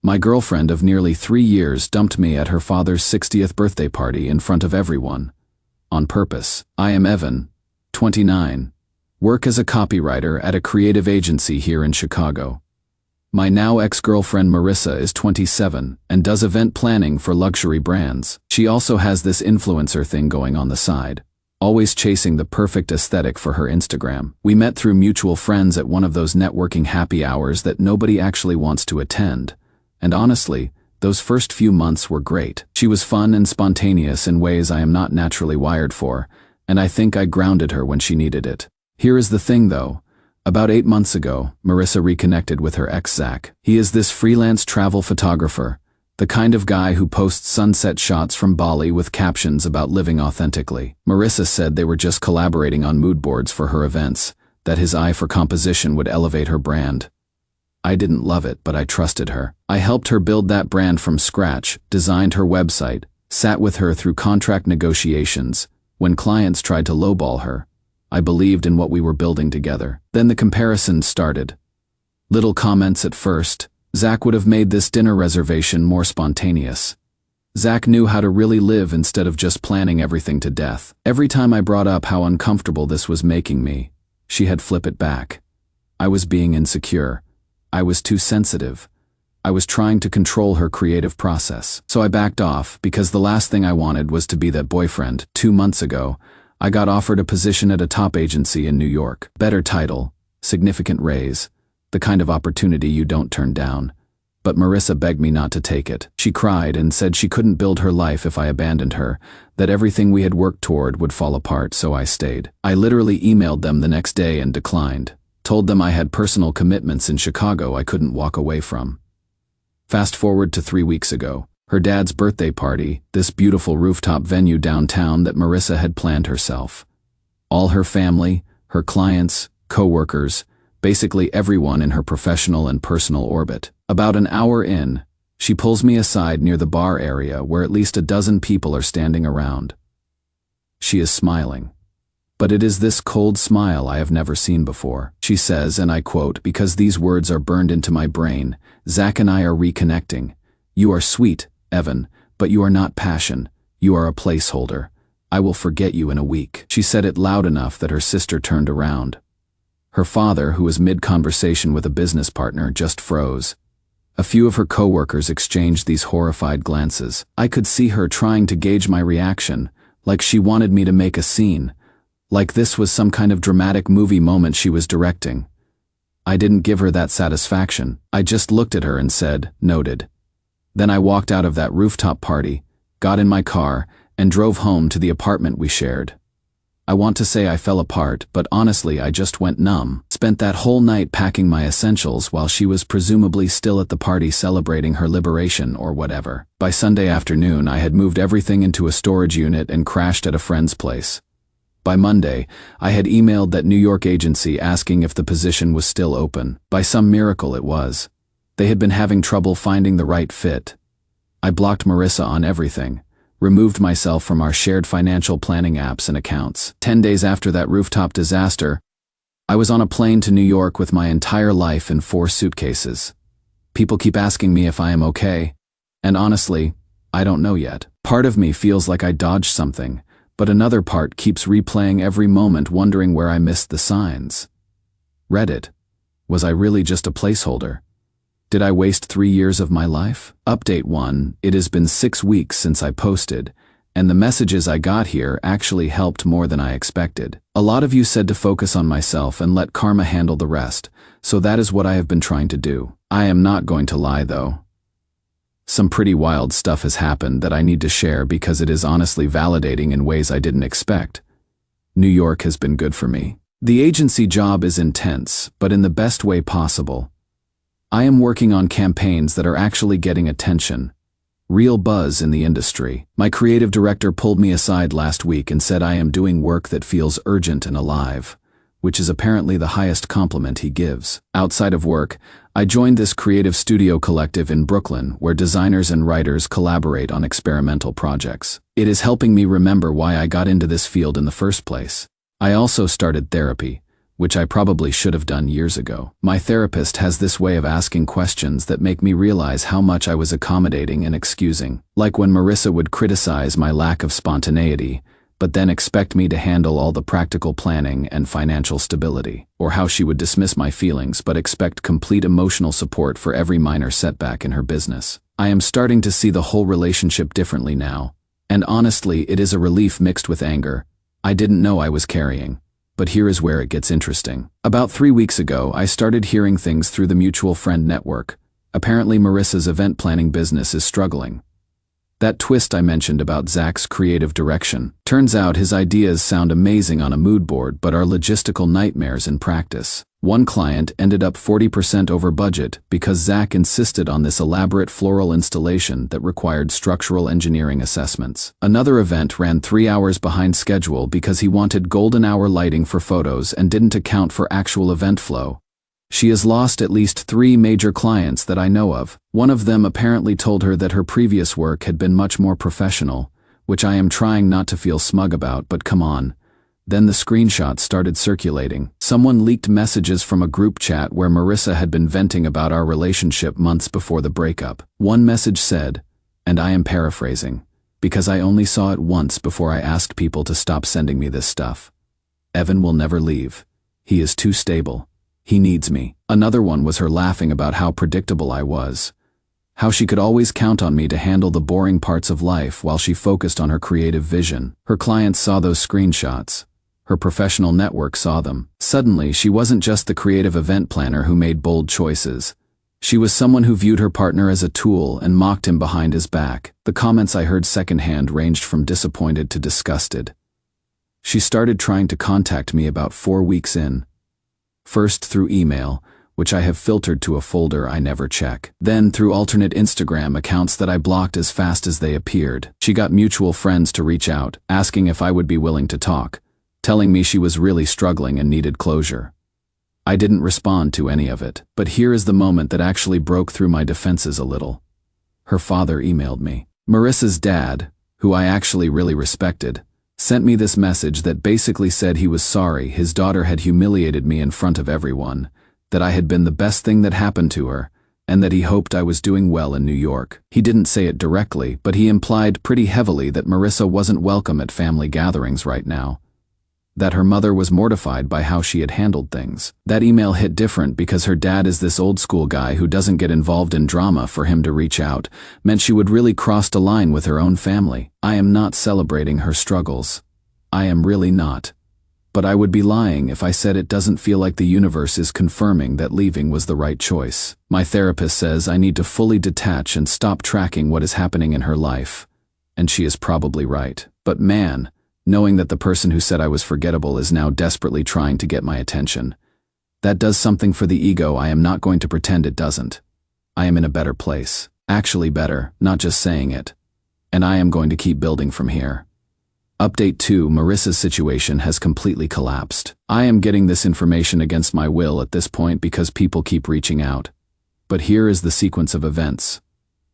My girlfriend of nearly 3 years dumped me at her father's 60th birthday party in front of everyone. On purpose. I am Evan, 29. Work as a copywriter at a creative agency here in Chicago. My now ex-girlfriend Marissa is 27 and does event planning for luxury brands. She also has this influencer thing going on the side, always chasing the perfect aesthetic for her Instagram. We met through mutual friends at one of those networking happy hours that nobody actually wants to attend. And honestly, those first few months were great. She was fun and spontaneous in ways I am not naturally wired for, and I think I grounded her when she needed it. Here is the thing though. About 8 months ago, Marissa reconnected with her ex Zach. He is this freelance travel photographer, the kind of guy who posts sunset shots from Bali with captions about living authentically. Marissa said they were just collaborating on mood boards for her events, that his eye for composition would elevate her brand. I didn't love it, but I trusted her. I helped her build that brand from scratch, designed her website, sat with her through contract negotiations. When clients tried to lowball her, I believed in what we were building together. Then the comparisons started. Little comments at first. Zach would have made this dinner reservation more spontaneous. Zach knew how to really live instead of just planning everything to death. Every time I brought up how uncomfortable this was making me, she had flipped it back. I was being insecure. I was too sensitive. I was trying to control her creative process. So I backed off because the last thing I wanted was to be that boyfriend. 2 months ago, I got offered a position at a top agency in New York. Better title, significant raise, the kind of opportunity you don't turn down. But Marissa begged me not to take it. She cried and said she couldn't build her life if I abandoned her, that everything we had worked toward would fall apart, so I stayed. I literally emailed them the next day and declined. Told them I had personal commitments in Chicago I couldn't walk away from. Fast forward to 3 weeks ago. Her dad's birthday party, this beautiful rooftop venue downtown that Marissa had planned herself. All her family, her clients, co-workers, basically everyone in her professional and personal orbit. About an hour in, she pulls me aside near the bar area where at least a dozen people are standing around. She is smiling. But it is this cold smile I have never seen before. She says, and I quote, because these words are burned into my brain, Zach and I are reconnecting. You are sweet, Evan, but you are not passion. You are a placeholder. I will forget you in a week. She said it loud enough that her sister turned around. Her father, who was mid-conversation with a business partner, just froze. A few of her co-workers exchanged these horrified glances. I could see her trying to gauge my reaction, like she wanted me to make a scene, like this was some kind of dramatic movie moment she was directing. I didn't give her that satisfaction. I just looked at her and said, noted. Then I walked out of that rooftop party, got in my car, and drove home to the apartment we shared. I want to say I fell apart, but honestly I just went numb. Spent that whole night packing my essentials while she was presumably still at the party celebrating her liberation or whatever. By Sunday afternoon I had moved everything into a storage unit and crashed at a friend's place. By Monday, I had emailed that New York agency asking if the position was still open. By some miracle it was. They had been having trouble finding the right fit. I blocked Marissa on everything, removed myself from our shared financial planning apps and accounts. 10 days after that rooftop disaster, I was on a plane to New York with my entire life in 4 suitcases. People keep asking me if I am okay, and honestly, I don't know yet. Part of me feels like I dodged something, but another part keeps replaying every moment wondering where I missed the signs. Reddit. Was I really just a placeholder? Did I waste 3 years of my life? Update 1, it has been 6 weeks since I posted, and the messages I got here actually helped more than I expected. A lot of you said to focus on myself and let karma handle the rest, so that is what I have been trying to do. I am not going to lie though. Some pretty wild stuff has happened that I need to share because it is honestly validating in ways I didn't expect. New York has been good for me. The agency job is intense, but in the best way possible. I am working on campaigns that are actually getting attention. Real buzz in the industry. My creative director pulled me aside last week and said I am doing work that feels urgent and alive, which is apparently the highest compliment he gives. Outside of work, I joined this creative studio collective in Brooklyn where designers and writers collaborate on experimental projects. It is helping me remember why I got into this field in the first place. I also started therapy, which I probably should have done years ago. My therapist has this way of asking questions that make me realize how much I was accommodating and excusing. Like when Marissa would criticize my lack of spontaneity, but then expect me to handle all the practical planning and financial stability. Or how she would dismiss my feelings but expect complete emotional support for every minor setback in her business. I am starting to see the whole relationship differently now. And honestly, it is a relief mixed with anger. I didn't know I was carrying. But here is where it gets interesting. About 3 weeks ago, I started hearing things through the mutual friend network. Apparently Marissa's event planning business is struggling. That twist I mentioned about Zach's creative direction. Turns out his ideas sound amazing on a mood board but are logistical nightmares in practice. One client ended up 40% over budget because Zach insisted on this elaborate floral installation that required structural engineering assessments. Another event ran 3 hours behind schedule because he wanted golden hour lighting for photos and didn't account for actual event flow. She has lost at least 3 major clients that I know of. One of them apparently told her that her previous work had been much more professional, which I am trying not to feel smug about, but come on. Then the screenshots started circulating. Someone leaked messages from a group chat where Marissa had been venting about our relationship months before the breakup. One message said, and I am paraphrasing, because I only saw it once before I asked people to stop sending me this stuff. Evan will never leave. He is too stable. He needs me. Another one was her laughing about how predictable I was. How she could always count on me to handle the boring parts of life while she focused on her creative vision. Her clients saw those screenshots. Her professional network saw them. Suddenly, she wasn't just the creative event planner who made bold choices. She was someone who viewed her partner as a tool and mocked him behind his back. The comments I heard secondhand ranged from disappointed to disgusted. She started trying to contact me about 4 weeks in. First through email, which I have filtered to a folder I never check. Then through alternate Instagram accounts that I blocked as fast as they appeared. She got mutual friends to reach out, asking if I would be willing to talk, telling me she was really struggling and needed closure. I didn't respond to any of it, but here is the moment that actually broke through my defenses a little. Her father emailed me. Marissa's dad, who I actually really respected, sent me this message that basically said he was sorry his daughter had humiliated me in front of everyone, that I had been the best thing that happened to her, and that he hoped I was doing well in New York. He didn't say it directly, but he implied pretty heavily that Marissa wasn't welcome at family gatherings right now. That her mother was mortified by how she had handled things. That email hit different because her dad is this old school guy who doesn't get involved in drama. For him to reach out meant she would really crossed a line with her own family. I am not celebrating her struggles. I am really not. But I would be lying if I said it doesn't feel like the universe is confirming that leaving was the right choice. My therapist says I need to fully detach and stop tracking what is happening in her life. And she is probably right. But man, knowing that the person who said I was forgettable is now desperately trying to get my attention. That does something for the ego. I am not going to pretend it doesn't. I am in a better place. Actually better, not just saying it. And I am going to keep building from here. Update 2: Marissa's situation has completely collapsed. I am getting this information against my will at this point because people keep reaching out. But here is the sequence of events.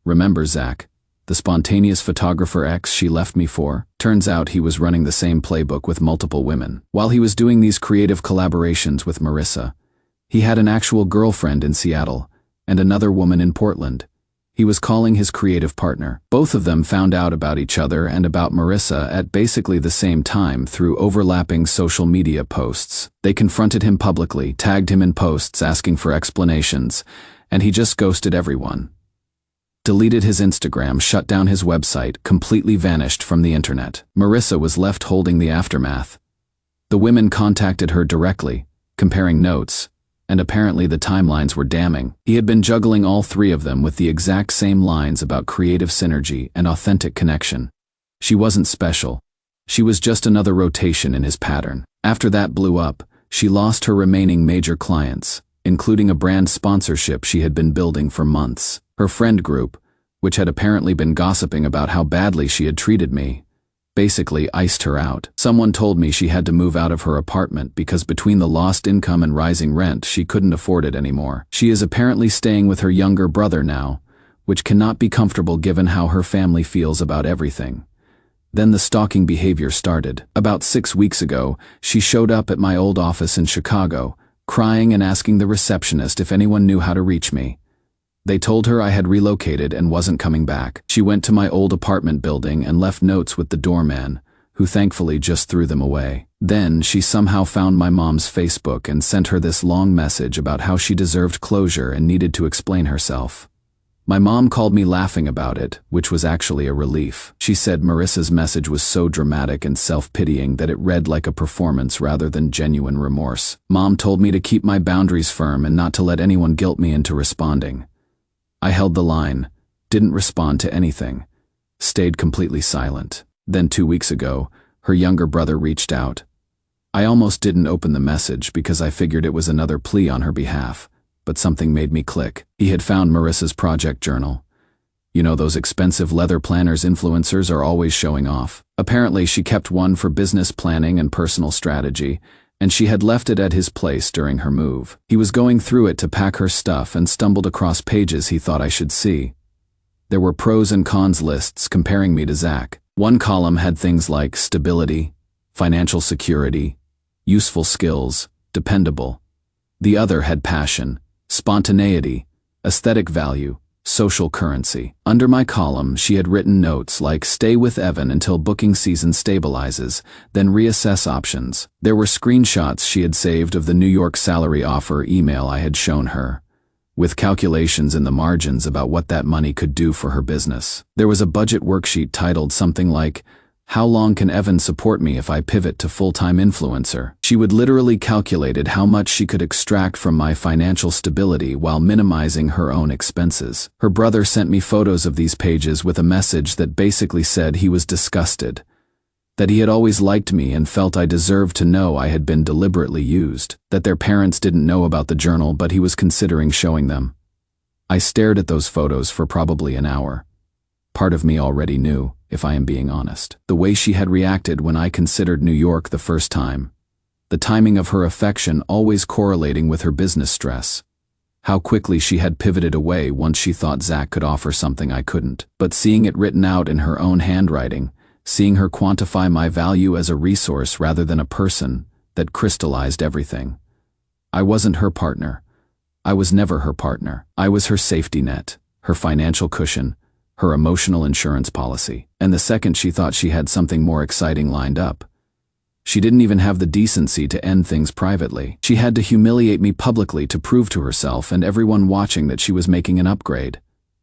Remember Zach, the spontaneous photographer ex she left me for? Turns out he was running the same playbook with multiple women. While he was doing these creative collaborations with Marissa, he had an actual girlfriend in Seattle and another woman in Portland. He was calling his creative partner. Both of them found out about each other and about Marissa at basically the same time through overlapping social media posts. They confronted him publicly, tagged him in posts asking for explanations, and he just ghosted everyone. Deleted his Instagram, shut down his website, completely vanished from the internet. Marissa was left holding the aftermath. The women contacted her directly, comparing notes, and apparently the timelines were damning. He had been juggling all 3 of them with the exact same lines about creative synergy and authentic connection. She wasn't special. She was just another rotation in his pattern. After that blew up, she lost her remaining major clients, including a brand sponsorship she had been building for months. Her friend group, which had apparently been gossiping about how badly she had treated me, basically iced her out. Someone told me she had to move out of her apartment because between the lost income and rising rent, she couldn't afford it anymore. She is apparently staying with her younger brother now, which cannot be comfortable given how her family feels about everything. Then the stalking behavior started. About 6 weeks ago, she showed up at my old office in Chicago, crying and asking the receptionist if anyone knew how to reach me. They told her I had relocated and wasn't coming back. She went to my old apartment building and left notes with the doorman, who thankfully just threw them away. Then she somehow found my mom's Facebook and sent her this long message about how she deserved closure and needed to explain herself. My mom called me laughing about it, which was actually a relief. She said Marissa's message was so dramatic and self-pitying that it read like a performance rather than genuine remorse. Mom told me to keep my boundaries firm and not to let anyone guilt me into responding. I held the line, didn't respond to anything, stayed completely silent. Then 2 weeks ago, her younger brother reached out. I almost didn't open the message because I figured it was another plea on her behalf, but something made me click. He had found Marissa's project journal. You know, those expensive leather planners influencers are always showing off. Apparently she kept one for business planning and personal strategy, and she had left it at his place during her move. He was going through it to pack her stuff and stumbled across pages he thought I should see. There were pros and cons lists comparing me to Zach. One column had things like stability, financial security, useful skills, dependable. The other had passion, spontaneity, aesthetic value, social currency. Under my column, she had written notes like stay with Evan until booking season stabilizes, then reassess options. There were screenshots she had saved of the New York salary offer email I had shown her, with calculations in the margins about what that money could do for her business. There was a budget worksheet titled something like, "How long can Evan support me if I pivot to full-time influencer?" She would literally calculated how much she could extract from my financial stability while minimizing her own expenses. Her brother sent me photos of these pages with a message that basically said he was disgusted, that he had always liked me and felt I deserved to know I had been deliberately used, that their parents didn't know about the journal but he was considering showing them. I stared at those photos for probably an hour. Part of me already knew, if I am being honest. The way she had reacted when I considered New York the first time. The timing of her affection always correlating with her business stress. How quickly she had pivoted away once she thought Zach could offer something I couldn't. But seeing it written out in her own handwriting, seeing her quantify my value as a resource rather than a person, that crystallized everything. I wasn't her partner. I was never her partner. I was her safety net, her financial cushion, her emotional insurance policy. And the second she thought she had something more exciting lined up, she didn't even have the decency to end things privately. She had to humiliate me publicly to prove to herself and everyone watching that she was making an upgrade.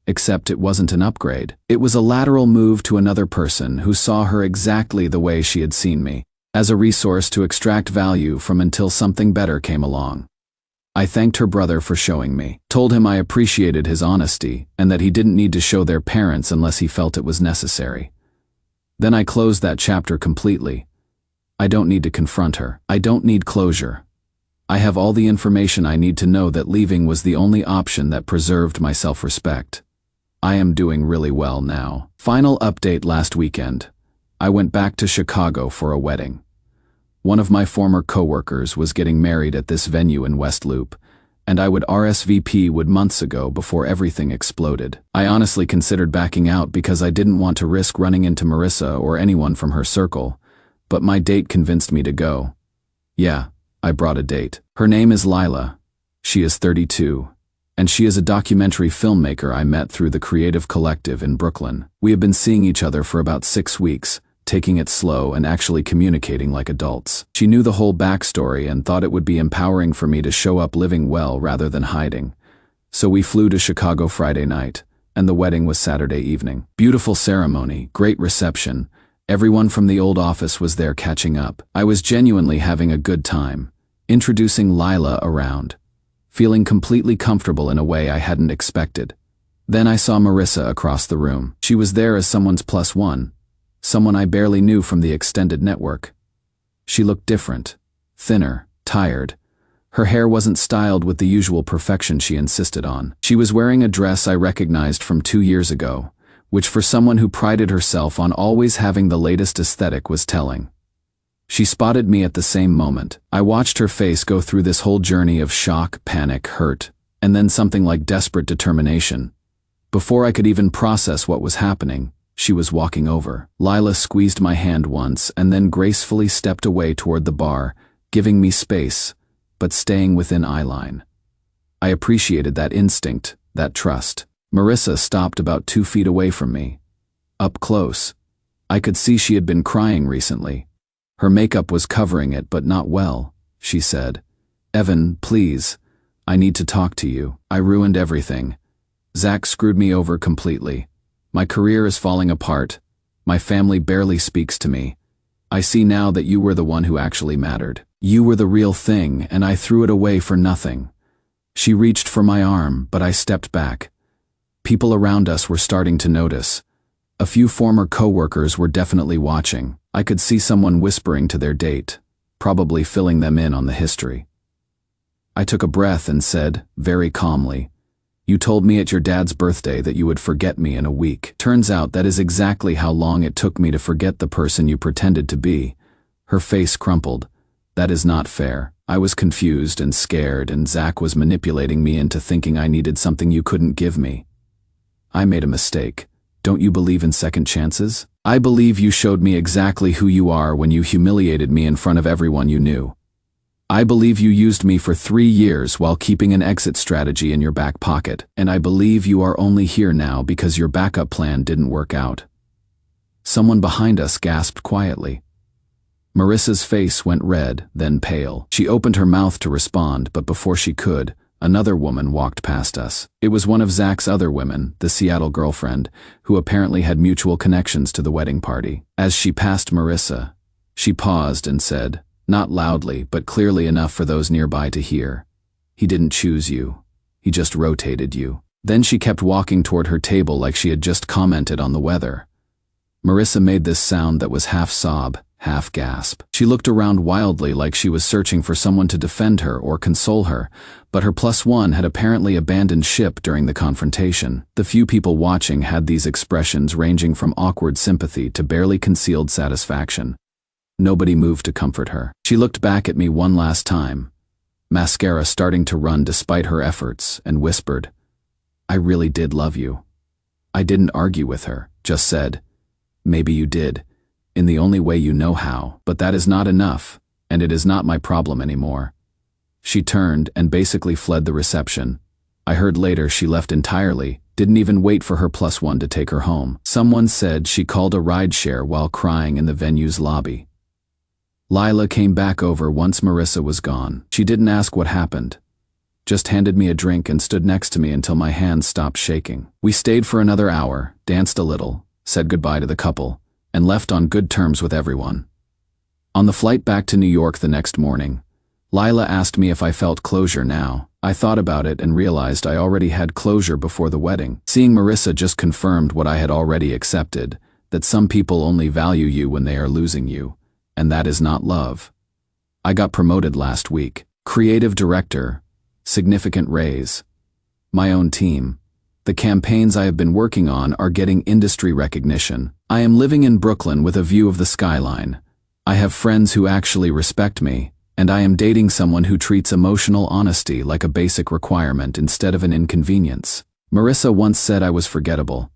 Except it wasn't an upgrade. It was a lateral move to another person who saw her exactly the way she had seen me, as a resource to extract value from until something better came along. I thanked her brother for showing me, told him I appreciated his honesty and that he didn't need to show their parents unless he felt it was necessary. Then I closed that chapter completely. I don't need to confront her. I don't need closure. I have all the information I need to know that leaving was the only option that preserved my self-respect. I am doing really well now. Final update last weekend. I went back to Chicago for a wedding. One of my former coworkers was getting married at this venue in West Loop, and I would RSVP'd months ago before everything exploded. I honestly considered backing out because I didn't want to risk running into Marissa or anyone from her circle, but my date convinced me to go. Yeah, I brought a date. Her name is Lila. She is 32, and she is a documentary filmmaker I met through the Creative Collective in Brooklyn. We have been seeing each other for about 6 weeks, taking it slow and actually communicating like adults. She knew the whole backstory and thought it would be empowering for me to show up living well rather than hiding. So we flew to Chicago Friday night, and the wedding was Saturday evening. Beautiful ceremony, great reception. Everyone from the old office was there catching up. I was genuinely having a good time, introducing Lila around, feeling completely comfortable in a way I hadn't expected. Then I saw Marissa across the room. She was there as someone's plus one, someone I barely knew from the extended network. She looked different, thinner, tired. Her hair wasn't styled with the usual perfection she insisted on. She was wearing a dress I recognized from 2 years ago, which for someone who prided herself on always having the latest aesthetic was telling. She spotted me at the same moment. I watched her face go through this whole journey of shock, panic, hurt, and then something like desperate determination. Before I could even process what was happening, She was walking over. Lila squeezed my hand once and then gracefully stepped away toward the bar, giving me space, but staying within eye line. I appreciated that instinct, that trust. Marissa stopped about 2 feet away from me. Up close, I could see she had been crying recently. Her makeup was covering it, but not well, she said. "Evan, please, I need to talk to you. I ruined everything. Zach screwed me over completely. My career is falling apart. My family barely speaks to me. I see now that you were the one who actually mattered. You were the real thing, and I threw it away for nothing." She reached for my arm, but I stepped back. People around us were starting to notice. A few former co-workers were definitely watching. I could see someone whispering to their date, probably filling them in on the history. I took a breath and said, very calmly, "You told me at your dad's birthday that you would forget me in a week. Turns out that is exactly how long it took me to forget the person you pretended to be." Her face crumpled. "That is not fair. I was confused and scared, and Zach was manipulating me into thinking I needed something you couldn't give me. I made a mistake. Don't you believe in second chances? I believe you showed me exactly who you are when you humiliated me in front of everyone you knew. I believe you used me for 3 years while keeping an exit strategy in your back pocket, and I believe you are only here now because your backup plan didn't work out." Someone behind us gasped quietly. Marissa's face went red, then pale. She opened her mouth to respond, but before she could, another woman walked past us. It was one of Zach's other women, the Seattle girlfriend, who apparently had mutual connections to the wedding party. As she passed Marissa, she paused and said, not loudly, but clearly enough for those nearby to hear, "He didn't choose you. He just rotated you." Then she kept walking toward her table like she had just commented on the weather. Marissa made this sound that was half sob, half gasp. She looked around wildly like she was searching for someone to defend her or console her, but her +1 had apparently abandoned ship during the confrontation. The few people watching had these expressions ranging from awkward sympathy to barely concealed satisfaction. Nobody moved to comfort her. She looked back at me one last time, mascara starting to run despite her efforts, and whispered, "I really did love you." I didn't argue with her, just said, "Maybe you did, in the only way you know how, but that is not enough, and it is not my problem anymore." She turned and basically fled the reception. I heard later she left entirely, didn't even wait for her +1 to take her home. Someone said she called a rideshare while crying in the venue's lobby. Lila came back over once Marissa was gone. She didn't ask what happened, just handed me a drink and stood next to me until my hands stopped shaking. We stayed for another hour, danced a little, said goodbye to the couple, and left on good terms with everyone. On the flight back to New York the next morning, Lila asked me if I felt closure now. I thought about it and realized I already had closure before the wedding. Seeing Marissa just confirmed what I had already accepted, that some people only value you when they are losing you, and that is not love. I got promoted last week. Creative director, significant raise. My own team. The campaigns I have been working on are getting industry recognition. I am living in Brooklyn with a view of the skyline. I have friends who actually respect me, and I am dating someone who treats emotional honesty like a basic requirement instead of an inconvenience. Marissa once said I was forgettable.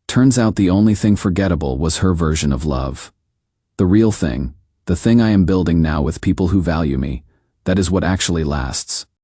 Turns out the only thing forgettable was her version of love. The real thing, the thing I am building now with people who value me, that is what actually lasts.